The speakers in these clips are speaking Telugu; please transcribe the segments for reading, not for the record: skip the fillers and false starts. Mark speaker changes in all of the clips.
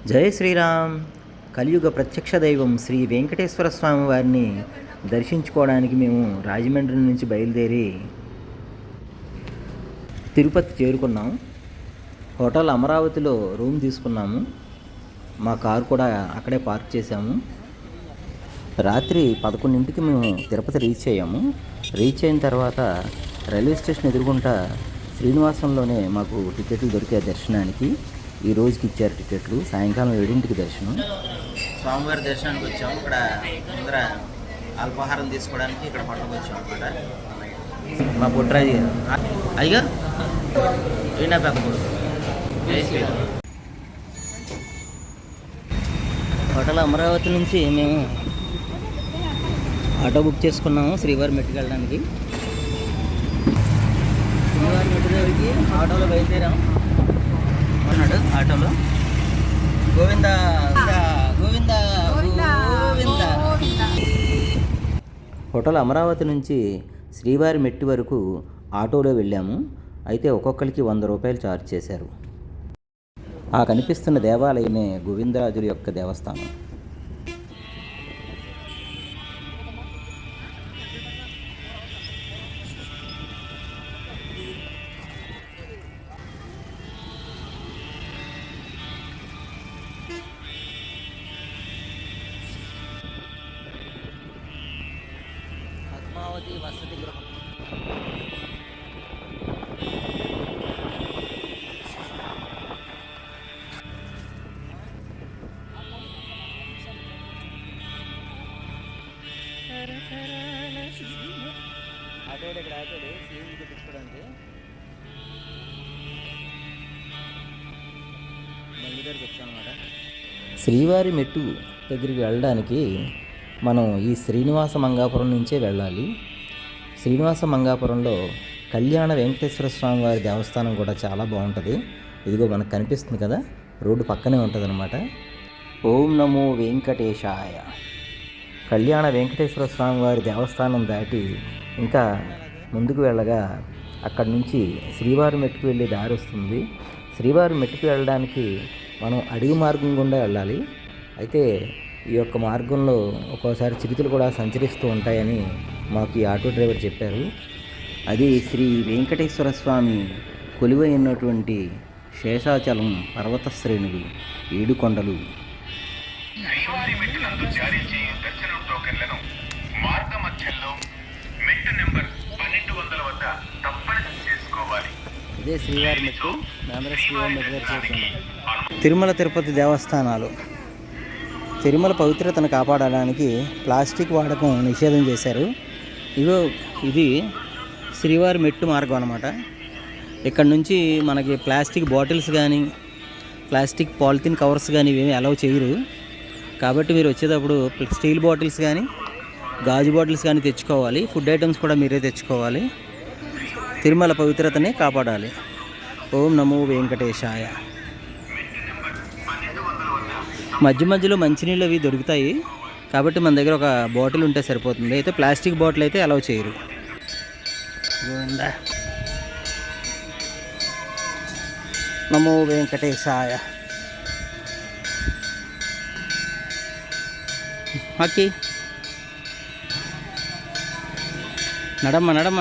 Speaker 1: జై శ్రీరామ్. కలియుగ ప్రత్యక్ష దైవం శ్రీ వెంకటేశ్వర స్వామి వారిని దర్శించుకోవడానికి మేము రాజమండ్రి నుంచి బయలుదేరి తిరుపతి చేరుకున్నాం. హోటల్ అమరావతిలో రూమ్ తీసుకున్నాము. మా కారు కూడా అక్కడే పార్క్ చేశాము. రాత్రి 11ంటికి మేము తిరుపతి రీచ్ అయ్యాము. రీచ్ అయిన తర్వాత రైల్వే స్టేషన్ ఎదురుగుంటా శ్రీనివాసంలోనే మాకు టికెట్లు దొరికే దర్శనానికి. ఈ రోజుకి ఇచ్చారు టికెట్లు. సాయంకాలం 7ంటికి దర్శనం. స్వామివారి దర్శనానికి వచ్చాము. ఇక్కడ ముందర అల్పాహారం తీసుకోవడానికి ఇక్కడ పట్టుకు వచ్చాము అనమాట. మా పుట్రాజు అయ్యగా ఈయన పెద్ద కొడుకు. హోటల్ అమరావతి నుంచి మేము ఆటో బుక్ చేసుకున్నాము శ్రీవారి మెట్టుకు వెళ్ళడానికి. శ్రీవారి మెట్టు దగ్గరికి ఆటోలో బయలుదేరాము. ఉన్నాడు ఆటోలో. గోవింద గోవింద గోవింద. హోటల్ అమరావతి నుంచి శ్రీవారి మెట్టి వరకు ఆటోలో వెళ్ళాము. అయితే ఒక్కొక్కరికి 100 రూపాయలు ఛార్జ్ చేశారు. ఆ కనిపిస్తున్న దేవాలయమే గోవిందరాజుల యొక్క దేవస్థానం. పద్మావతి వసతి గృహం. ఆటోడు ఇక్కడ ఆటోడు సీఎం తెప్పించుకోవడానికి బండి దగ్గరికి వచ్చామన్నమాట. శ్రీవారి మెట్టు దగ్గరికి వెళ్ళడానికి మనం ఈ శ్రీనివాస మంగాపురం నుంచే వెళ్ళాలి. శ్రీనివాస మంగాపురంలో కళ్యాణ వెంకటేశ్వర స్వామి వారి దేవస్థానం కూడా చాలా బాగుంటుంది. ఇదిగో మనకు కనిపిస్తుంది కదా, రోడ్డు పక్కనే ఉంటుంది అనమాట. ఓం నమో వెంకటేశాయ. కళ్యాణ వెంకటేశ్వర స్వామి వారి దేవస్థానం దాటి ఇంకా ముందుకు వెళ్ళగా అక్కడి నుంచి శ్రీవారి మెట్టుకు వెళ్ళే దారి వస్తుంది. శ్రీవారి మెట్టుకు వెళ్ళడానికి మనం అడవి మార్గం గుండా వెళ్ళాలి. అయితే ఈ యొక్క మార్గంలో ఒక్కోసారి చిరుతలు కూడా సంచరిస్తూ ఉంటాయని మాకు ఈ ఆటో డ్రైవర్ చెప్పారు. అది శ్రీ వెంకటేశ్వర స్వామి కొలువై ఉన్నటువంటి శేషాచలం పర్వత శ్రేణులు, 7 కొండలు. ఇదే శ్రీవారి మెట్టు. మేమందరం శ్రీవారి మెట్టు దగ్గర చేరుకున్నాం. తిరుమల తిరుపతి దేవస్థానాలు. తిరుమల పవిత్రతను కాపాడడానికి ప్లాస్టిక్ వాడకం నిషేధం చేశారు. ఇది శ్రీవారి మెట్టు మార్గం అనమాట. ఇక్కడ నుంచి మనకి ప్లాస్టిక్ బాటిల్స్ కానీ ప్లాస్టిక్ పాలిథిన్ కవర్స్ కానీ ఇవేమీ అలౌ చేయరు. కాబట్టి మీరు వచ్చేటప్పుడు స్టీల్ బాటిల్స్ కానీ గాజు బాటిల్స్ కానీ తెచ్చుకోవాలి. ఫుడ్ ఐటమ్స్ కూడా మీరే తెచ్చుకోవాలి. తిరుమల పవిత్రతని కాపాడాలి. ఓం నమో వెంకటేశాయ. మధ్య మధ్యలో మంచినీళ్ళు అవి దొరుకుతాయి కాబట్టి మన దగ్గర ఒక బాటిల్ ఉంటే సరిపోతుంది. అయితే ప్లాస్టిక్ బాటిల్ అయితే అలౌ చేయరు. నమో వెంకటేశాయ. ఓకే, నడమ్మ నడమ్మ.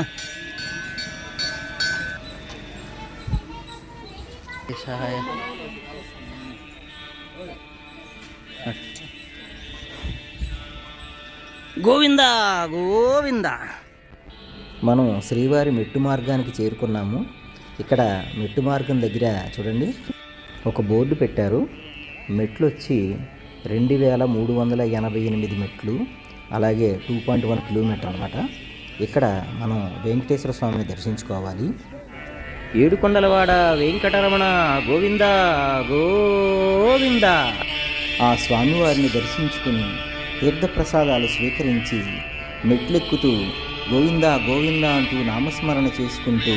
Speaker 1: గోవింద గోవింద. మనం శ్రీవారి మెట్టు మార్గానికి చేరుకున్నాము. ఇక్కడ మెట్టు మార్గం దగ్గర చూడండి ఒక బోర్డు పెట్టారు. మెట్లు వచ్చి 2388 మెట్లు, అలాగే 2.1 కిలోమీటర్ అనమాట. ఇక్కడ మనం వెంకటేశ్వర స్వామిని దర్శించుకోవాలి. 7 కొండలవాడ వెంకటరమణ గోవింద గోవింద. ఆ స్వామివారిని దర్శించుకుని తీర్థప్రసాదాలు స్వీకరించి మెట్లెక్కుతూ గోవింద గోవింద అంటూ నామస్మరణ చేసుకుంటూ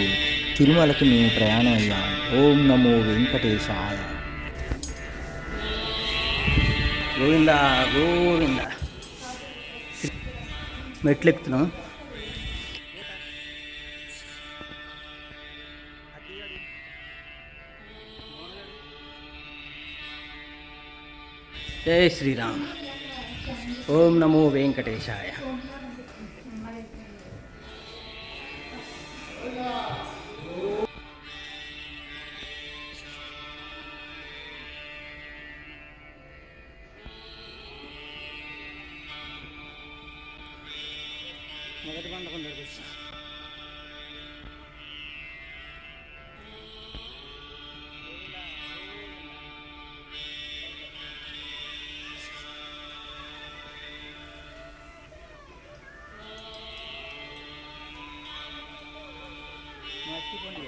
Speaker 1: తిరుమలకి మేము ప్రయాణం అయ్యాం. ఓం నమో వెంకటేశాయ. గోవింద గోవింద. మెట్లెక్కుతున్నాం. జై శ్రీరామ్. ఓం నమో వెంకటేశాయ. మొదటి మండపం దగ్గర మర్చిపోండి.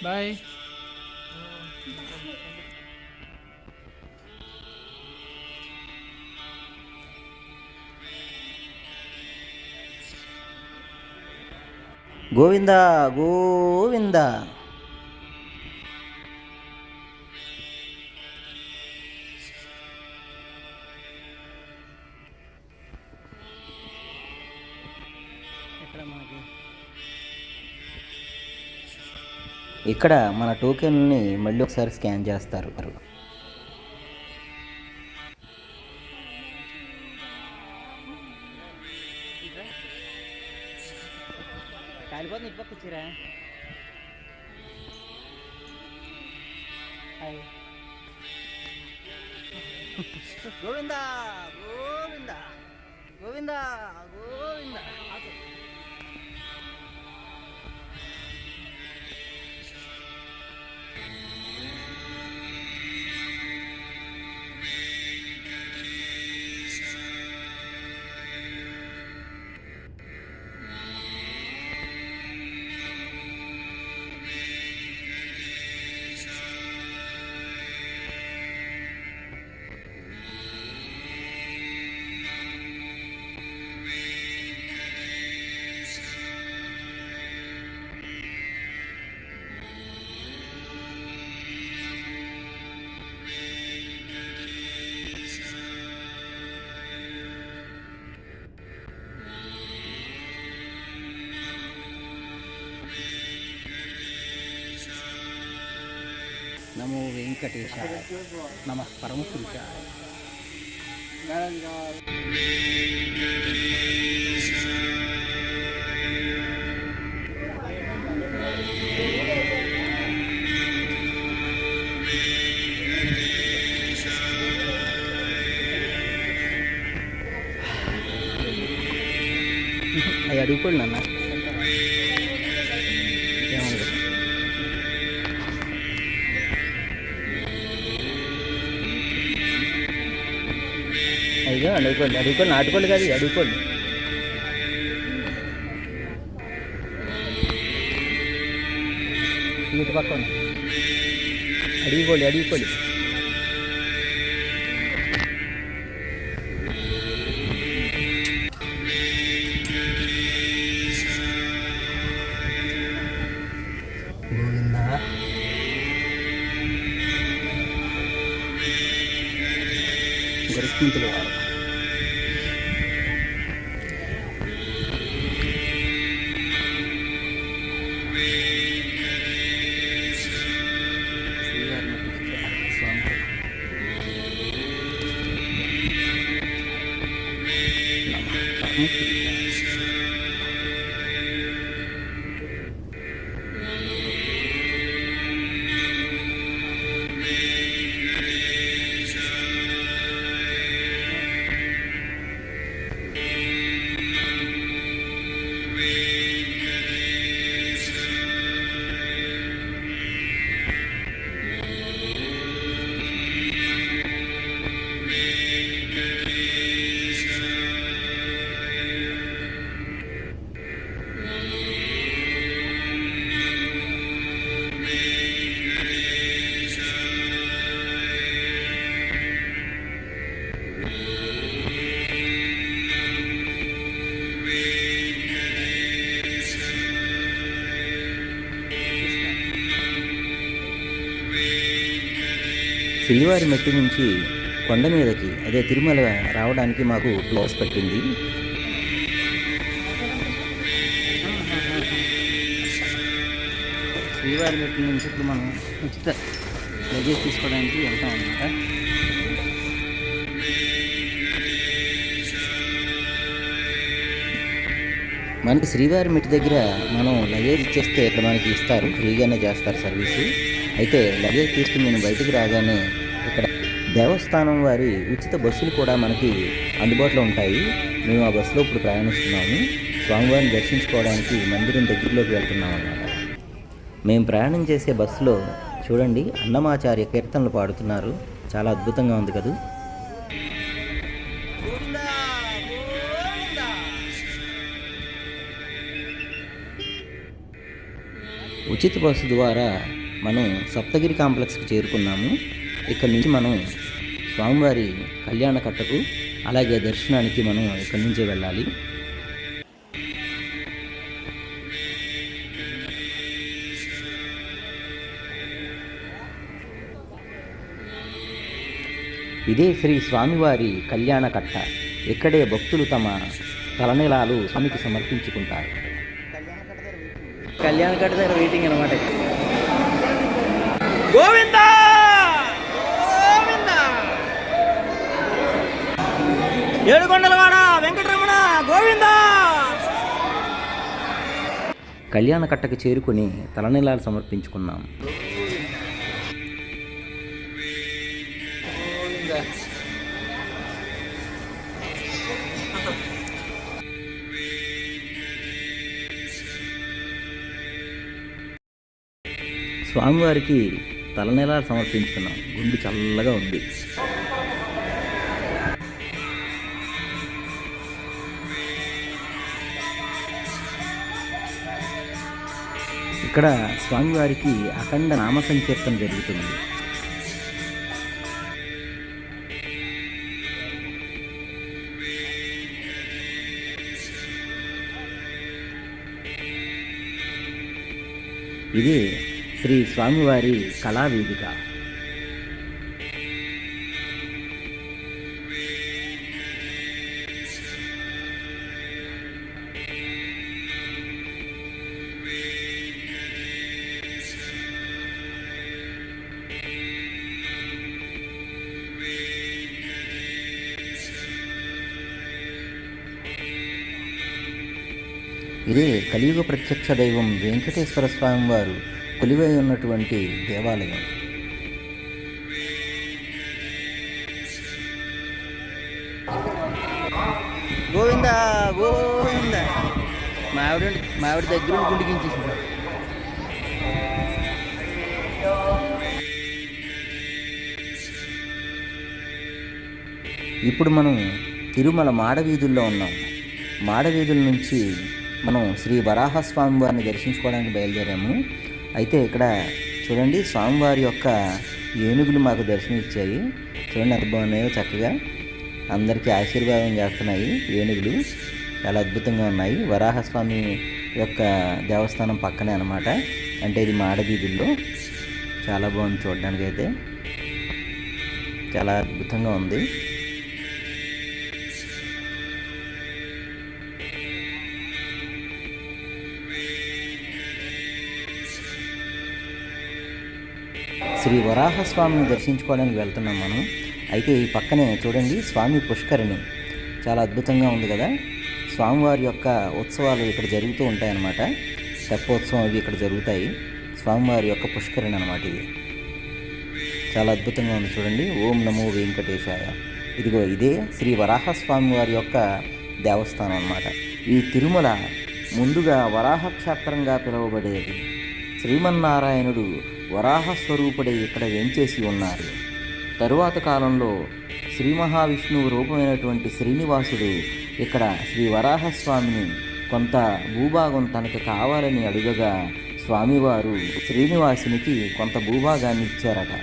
Speaker 1: బాయ్. గోవిందా గోవిందా. ఇక్కడ మన టోకెన్ని మళ్ళీ ఒకసారి స్కాన్ చేస్తారు. కాలిపోతుంది ఇటు పక్క వచ్చిరా. గోవిందా గోవిందా గోవిందా గోవిందా. నమో వెంకటేశాయ. నమః పరమపురుషాయ. అవి అడుగుకోండి నాన్న. ఏమన్నా అయ్యో అడుగుకోండి అడుగుకోండి. నాటుకోండి కాదు అడుగుకోండి. ఇటు పక్క అడిగిపోండి అడిగిపోండి. గోవిందా గరుత్మంతులు వారు. శ్రీవారి మెట్టు నుంచి కొండ మీదకి అదే తిరుమల రావడానికి మాకు 2 hours పట్టింది. శ్రీవారి మెట్టు నుంచి ఇప్పుడు మనం ఉచిత లగేజ్ తీసుకోవడానికి వెళ్తాం అన్నమాట. మనకి శ్రీవారి మెట్టు దగ్గర మనం లగేజ్ ఇచ్చేస్తే ఇక్కడ మనకి ఇస్తారు, ఫ్రీగానే చేస్తారు సర్వీసు. అయితే లగేజ్ తీసుకుని నేను బయటికి రాగానే ఇక్కడ దేవస్థానం వారి ఉచిత బస్సులు కూడా మనకి అందుబాటులో ఉంటాయి. మేము ఆ బస్సులో ఇప్పుడు ప్రయాణిస్తున్నాము. స్వామివారిని దర్శించుకోవడానికి మందిరం దగ్గరలోకి వెళ్తున్నాం అన్నమాట. మేము ప్రయాణం చేసే బస్సులో చూడండి అన్నమాచార్య కీర్తనలు పాడుతున్నారు. చాలా అద్భుతంగా ఉంది కదా. ఉచిత బస్సు ద్వారా మనం సప్తగిరి కాంప్లెక్స్కి చేరుకున్నాము. ఇక్కడి నుంచి మనం స్వామివారి కళ్యాణ కట్టకు అలాగే దర్శనానికి మనం ఇక్కడి నుంచే వెళ్ళాలి. ఇదే శ్రీ స్వామివారి కళ్యాణ కట్ట. ఇక్కడే భక్తులు తమ తలనీలాలు స్వామికి సమర్పించుకుంటారు. కళ్యాణ కట్ట దగ్గర వెయిటింగ్ అనమాట. గోవిందా గోవిందా, ఏడుకొండలవాడ వెంకటరమణ గోవిందా. కళ్యాణ కట్టకు చేరుకుని తలనీలాలు సమర్పించుకున్నాం. స్వామివారికి తలనీలాలు సమర్పించుకున్నాం. గుండె చల్లగా ఉంది. ఇక్కడ స్వామివారికి అఖండ నామ సంకీర్తన జరుగుతుంది. ఇదే శ్రీ స్వామివారి కళావేదిక. ఇదే కలియుగ ప్రత్యక్ష దైవం వెంకటేశ్వర స్వామి వారు కొలువై ఉన్నటువంటి దేవాలయం. గోవిందా గోవిందా, మావిడి దగ్గర గుండికించేసింది. ఇప్పుడు మనం తిరుమల మాడవీధుల్లో ఉన్నాం. మాడవీధుల నుంచి మనం శ్రీ వరాహస్వామి వారిని దర్శించుకోవడానికి బయలుదేరాము. అయితే ఇక్కడ చూడండి స్వామివారి యొక్క ఏనుగులు మాకు దర్శనం ఇచ్చాయి. చూడండి ఎంత బాగున్నాయో, చక్కగా అందరికీ ఆశీర్వాదం చేస్తున్నాయి ఏనుగులు. చాలా అద్భుతంగా ఉన్నాయి. వరాహస్వామి యొక్క దేవస్థానం పక్కనే అన్నమాట. అంటే ఇది మాడవీధుల్లో. చాలా బాగుంది చూడడానికి. అయితే చాలా అద్భుతంగా ఉంది. శ్రీ వరాహస్వామిని దర్శించుకోవడానికి వెళ్తున్నాం మనం. అయితే ఈ పక్కనే చూడండి స్వామి పుష్కరిణి. చాలా అద్భుతంగా ఉంది కదా. స్వామివారి యొక్క ఉత్సవాలు ఇక్కడ జరుగుతూ ఉంటాయన్నమాట. తెప్పోత్సవం అవి ఇక్కడ జరుగుతాయి. స్వామివారి యొక్క పుష్కరిణి అన్నమాట ఇది. చాలా అద్భుతంగా ఉంది చూడండి. ఓం నమో వెంకటేశాయ. ఇదిగో ఇదే శ్రీ వరాహస్వామి వారి యొక్క దేవస్థానం అన్నమాట. ఈ తిరుమల ముందుగా వరాహ క్షేత్రంగా పిలువబడేది. శ్రీమన్నారాయణుడు వరాహస్వరూపుడై ఇక్కడ వేంచేసి ఉన్నారు. తరువాత కాలంలో శ్రీ మహావిష్ణువు రూపమైనటువంటి శ్రీనివాసుడు ఇక్కడ శ్రీ వరాహస్వామిని కొంత భూభాగం తనకు కావాలని అడుగగా స్వామివారు శ్రీనివాసునికి కొంత భూభాగాన్ని ఇచ్చారట.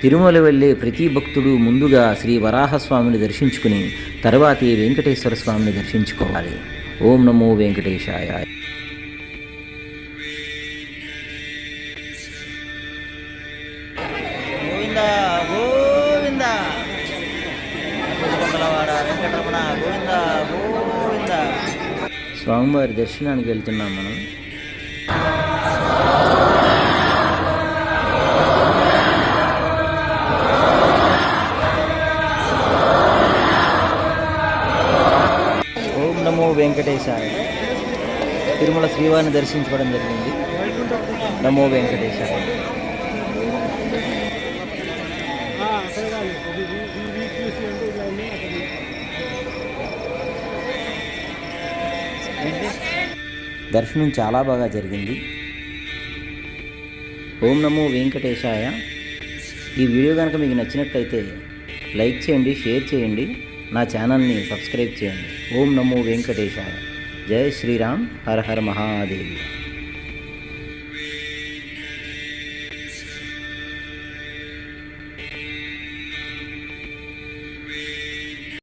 Speaker 1: తిరుమల వెళ్ళే ప్రతి భక్తుడు ముందుగా శ్రీ వరాహస్వామిని దర్శించుకుని తర్వాతే వెంకటేశ్వర స్వామిని దర్శించుకోవాలి. ఓం నమో వెంకటేశాయ. గోవిందా గోవిందా. స్వామివారి దర్శనానికి వెళ్తున్నాం మనం. ఓం నమో వెంకటేశాయ. తిరుమల శ్రీవారిని దర్శించుకోవడం జరిగింది. నమో వెంకటేశాయ. దర్శనం చాలా బాగా జరిగింది. ఓం నమో వెంకటేశాయ. ఈ వీడియో కనుక మీకు నచ్చినట్లయితే లైక్ చేయండి, షేర్ చేయండి, నా ఛానల్ని సబ్స్క్రైబ్ చేయండి. ఓం నమో వెంకటేశాయ. జై శ్రీరామ్. హర హర మహాదేవి.